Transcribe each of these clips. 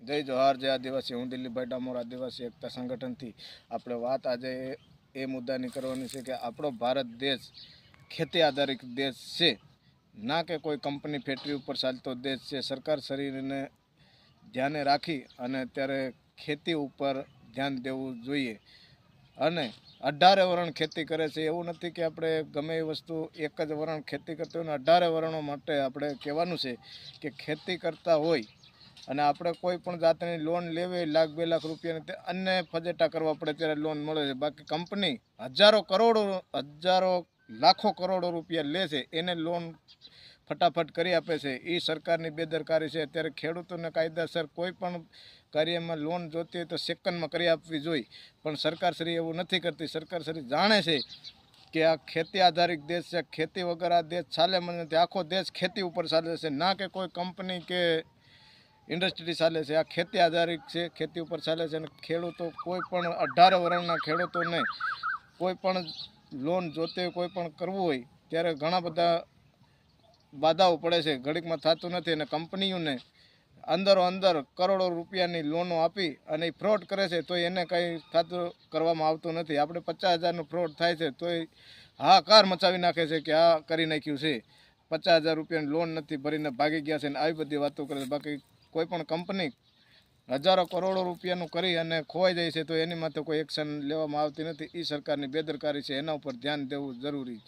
जय जोहार जय आदिवासी। हूँ दिलीपभाई डामोर आदिवासी एकता संगठन थी। આપણે વાત આજે એ મુદ્દાની કરવાની છે કે આપણો ભારત દેશ ખેતી આધારિત દેશ છે, ના કે કોઈ કંપની ફેક્ટરી ઉપર ચાલતો દેશ છે। સરકાર શરીરને ધ્યાને રાખી અને અત્યારે ખેતી ઉપર ધ્યાન દેવું જોઈએ અને 18 વરણ ખેતી કરે છે। એવું નથી કે આપણે ગમે એ વસ્તુ એક જ વરણ ખેતી કરતા હોય ને 18 વરણો માટે આપણે કહેવાનું છે કે ખેતી કરતા હોય અને આપણે કોઈ પણ જાતની લોન લેવી 1 લાખ 2 લાખ રૂપિયાની તે અન્ય ફજેટા કરવા પડે ત્યારે લોન મળે છે। બાકી કંપની હજારો લાખો કરોડો રૂપિયા લે છે, એને લોન ફટાફટ કરી આપે છે। એ સરકારની બેદરકારી છે। અત્યારે ખેડૂતોને કાયદાસર કોઈ પણ કાર્યમાં લોન જોતી હોય તો સેકન્ડમાં કરી આપવી જોઈએ, પણ સરકારશ્રી એવું નથી કરતી। સરકારશ્રી જાણે છે કે આ ખેતી આધારિત દેશ છે, ખેતી વગર આ દેશ ચાલે નથી। આખો દેશ ખેતી ઉપર ચાલે છે, ના કે કોઈ કંપની કે ઇન્ડસ્ટ્રી ચાલે છે। આ ખેતી આધારિત છે, ખેતી ઉપર ચાલે છે અને ખેડૂતો કોઈ પણ 18 વર્ષના ખેડૂતોને કોઈ પણ લોન જોતે કોઈ પણ કરવું હોય ત્યારે ઘણા બધા બાધાઓ પડે છે, ઘડીકમાં થતું નથી અને કંપનીઓને અંદરો અંદર કરોડો રૂપિયાની લોનો આપી અને એ ફ્રોડ કરે છે તો એને કંઈ થતું કરવામાં આવતું નથી। આપણે 50,000નો ફ્રોડ થાય છે તોય હાહાકાર મચાવી નાખે છે કે આ કરી નાખ્યું છે, 50,000 રૂપિયાની લોન નથી ભરીને ભાગી ગયા છે ને આવી બધી વાતો કરે છે। બાકી કોઈ પણ કંપની હજારો કરોડો રૂપિયાનું કરી અને ખોવાઈ જાય છે તો એની માથે કોઈ એક્શન લેવામાં આવતી નથી। એ સરકારની બેદરકારી છે, એના ઉપર ધ્યાન દેવું જરૂરી।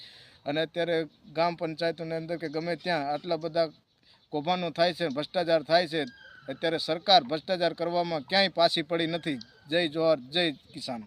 અને અત્યારે ગામ પંચાયતોની અંદર કે ગમે ત્યાં આટલા બધા કૌભાંડો થાય છે, ભ્રષ્ટાચાર થાય છે। અત્યારે સરકાર ભ્રષ્ટાચાર કરવામાં ક્યાંય પાછી પડી નથી। જય જોહાર જય કિસાન।